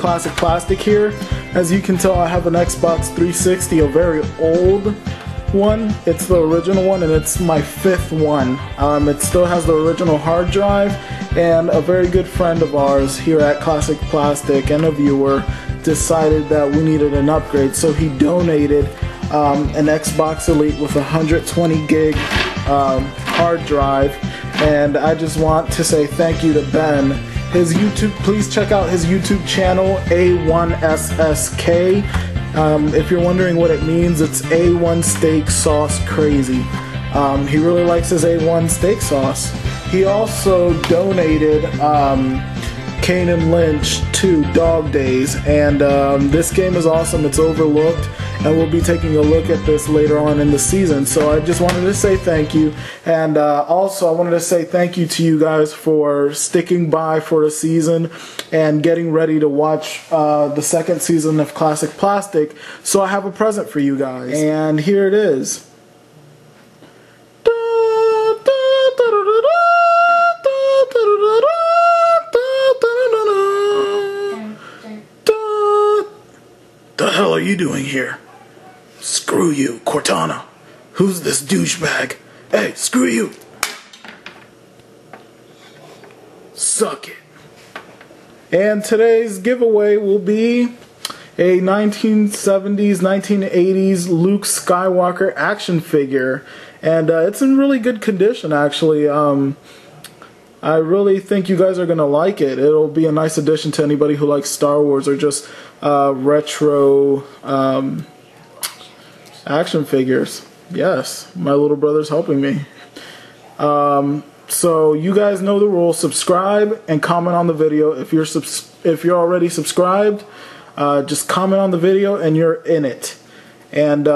Classic Plastik here. As you can tell, I have an Xbox 360, a very old one. It's the original one, and it's my fifth one. It still has the original hard drive, and a very good friend of ours here at Klassic Plastik and a viewer decided that we needed an upgrade, so he donated an Xbox Elite with a 120 gig hard drive. And I just want to say thank you to Ben. His YouTube, please check out his YouTube channel, A1SSK. If you're wondering what it means, it's A1 Steak Sauce Crazy. He really likes his A1 steak sauce. He also donated Kane and Lynch to Dog Days, and this game is awesome. It's overlooked, and we'll be taking a look at this later on in the season. So I just wanted to say thank you, and also I wanted to say thank you to you guys for sticking by for the season and getting ready to watch the second season of Klassic Plastik. So I have a present for you guys, and here it is. The hell are you doing here? Screw you, Cortana. Who's this douchebag? Hey, screw you. Suck it. And today's giveaway will be a 1970s, 1980s Luke Skywalker action figure. And it's in really good condition, actually. I really think you guys are going to like it. It'll be a nice addition to anybody who likes Star Wars or just retro action figures. Yes, my little brother's helping me. So you guys know the rules. Subscribe and comment on the video. If you're already subscribed, just comment on the video and you're in it. And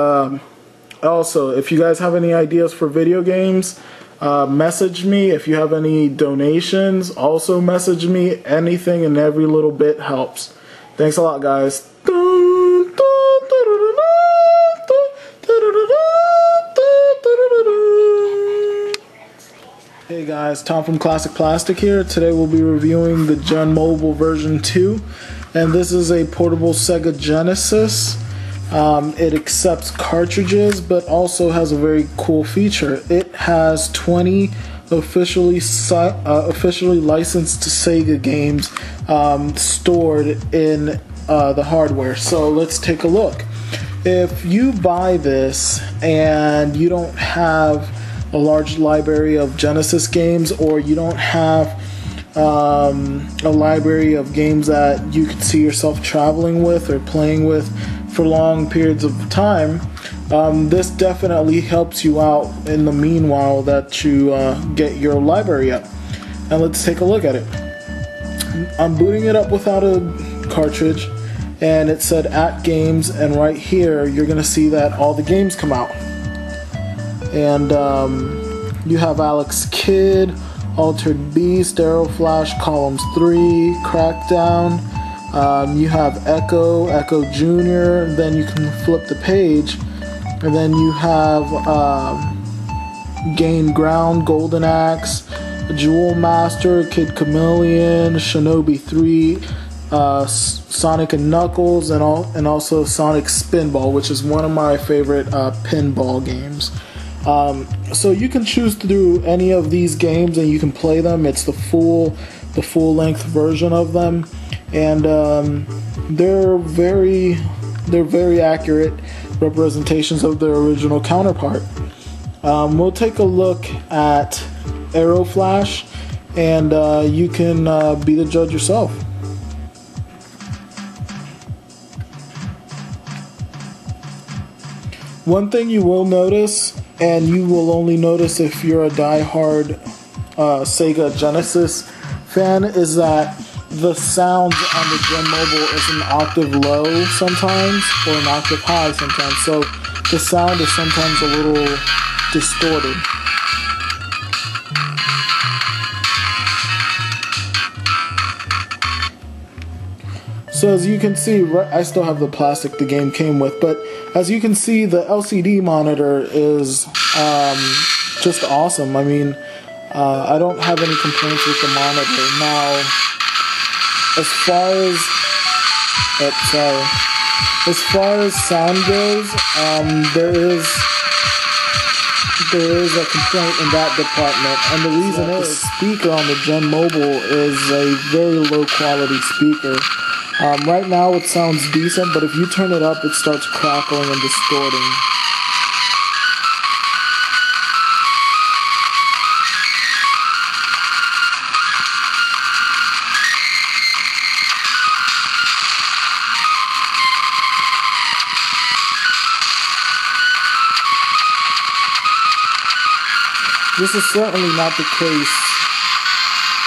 also, if you guys have any ideas for video games, message me. If you have any donations, also message me. Anything and every little bit helps. Thanks a lot, guys. Hey guys, Tom from Klassic Plastik here. Today we'll be reviewing the Gen Mobile version 2, and this is a portable Sega Genesis. It accepts cartridges, but also has a very cool feature. It has 20 officially licensed Sega games stored in the hardware. So let's take a look. If you buy this and you don't have a large library of Genesis games, or you don't have a library of games that you could see yourself traveling with or playing with for long periods of time, this definitely helps you out in the meanwhile that you get your library up. And let's take a look at it. I'm booting it up without a cartridge, and it said at games, and right here you're gonna see that all the games come out. And you have Alex Kidd, Altered Beast, Arrow Flash, Columns 3, Crackdown. You have Echo Jr., then you can flip the page, and then you have Gain Ground, Golden Axe, Jewel Master, Kid Chameleon, Shinobi 3, Sonic and Knuckles, and also Sonic Spinball, which is one of my favorite pinball games. So you can choose to do any of these games and you can play them. It's the full length version of them, and they're very accurate representations of their original counterpart. We'll take a look at Arrow Flash, and you can be the judge yourself. One thing you will notice, and you will only notice if you're a die-hard Sega Genesis fan, is that the sound on the Gen Mobile is an octave low sometimes, or an octave high sometimes, so the sound is sometimes a little distorted. So as you can see, I still have the plastic the game came with, but as you can see, the LCD monitor is just awesome. I mean, I don't have any complaints with the monitor. Now, as far as Oh, sorry. As far as sound goes, there is a complaint in that department, and the reason is the speaker on the Gen Mobile is a very low quality speaker. Right now it sounds decent, but if you turn it up, it starts crackling and distorting. This is certainly not the case.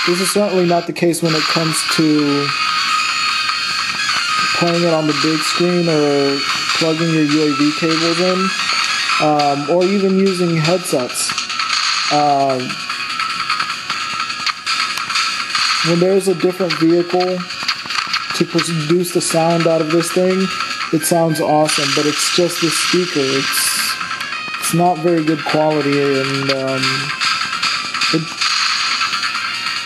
This is certainly not the case when it comes to playing it on the big screen or plugging your UAV cables in, or even using headsets. When there's a different vehicle to produce the sound out of this thing, it sounds awesome, but it's just the speaker. It's not very good quality, and it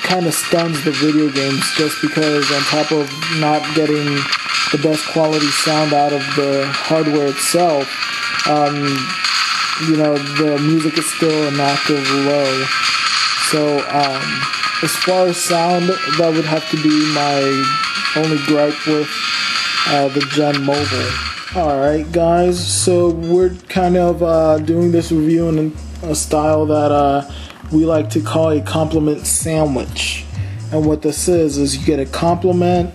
kind of stuns the video games just because on top of not getting the best quality sound out of the hardware itself, you know, the music is still an octave low. So as far as sound, that would have to be my only gripe with the Gen Mobile. Alright guys, so we're kind of doing this review in a style that we like to call a compliment sandwich. And what this is you get a compliment,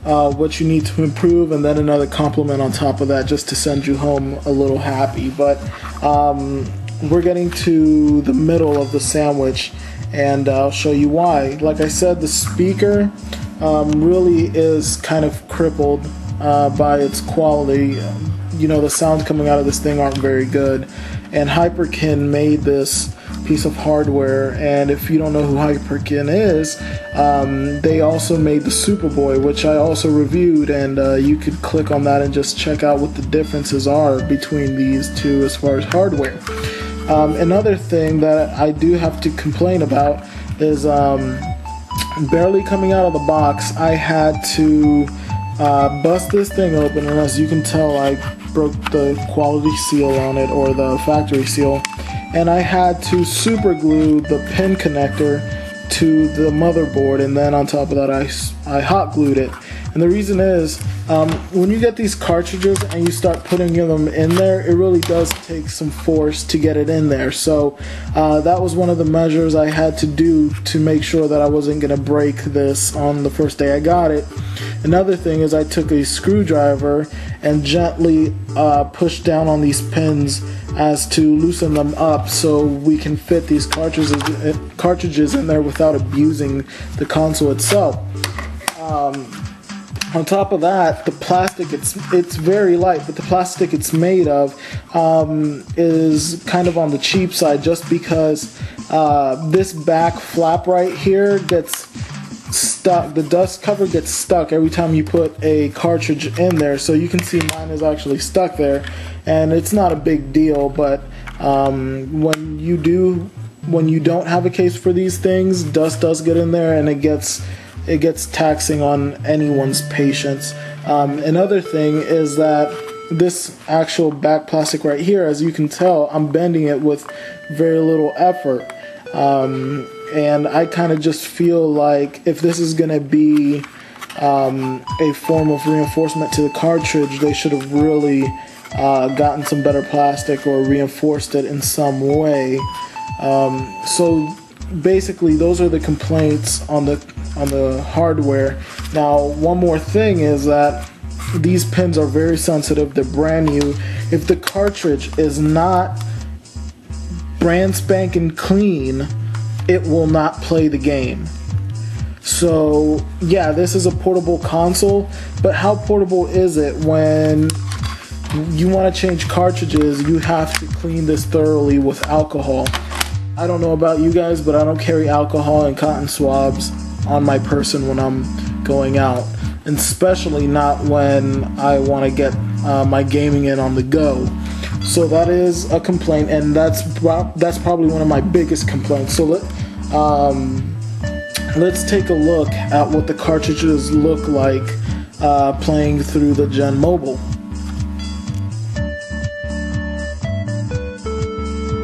what you need to improve, and then another compliment on top of that just to send you home a little happy. But we're getting to the middle of the sandwich, and I'll show you why. Like I said, the speaker really is kind of crippled by its quality. You know, the sounds coming out of this thing aren't very good, and Hyperkin made this piece of hardware, and if you don't know who Hyperkin is, they also made the Superboy, which I also reviewed, and you could click on that and just check out what the differences are between these two as far as hardware. Another thing that I do have to complain about is barely coming out of the box, I had to bust this thing open, and as you can tell, I broke the quality seal on it, or the factory seal, and I had to super glue the pin connector to the motherboard, and then on top of that I hot glued it. And the reason is, when you get these cartridges and you start putting them in there, it really does take some force to get it in there. So that was one of the measures I had to do to make sure that I wasn't going to break this on the first day I got it. Another thing is I took a screwdriver and gently pushed down on these pins as to loosen them up so we can fit these cartridges in there without abusing the console itself. On top of that, the plastic, it's very light, but the plastic it's made of is kind of on the cheap side, just because this back flap right here gets stuck. The dust cover gets stuck every time you put a cartridge in there, so you can see mine is actually stuck there, and it's not a big deal, but when you don't have a case for these things, dust does get in there, and it gets taxing on anyone's patience. Another thing is that this actual back plastic right here, as you can tell, I'm bending it with very little effort. And I kind of just feel like if this is going to be a form of reinforcement to the cartridge, they should have really gotten some better plastic or reinforced it in some way. So basically, those are the complaints on the hardware. Now, one more thing is that these pins are very sensitive. They're brand new. If the cartridge is not brand spanking clean, it will not play the game. So yeah, this is a portable console, but how portable is it when you want to change cartridges? You have to clean this thoroughly with alcohol. I don't know about you guys, but I don't carry alcohol and cotton swabs on my person when I'm going out, and especially not when I want to get my gaming in on the go. So that is a complaint, and that's probably one of my biggest complaints. So let's take a look at what the cartridges look like playing through the Gen Mobile.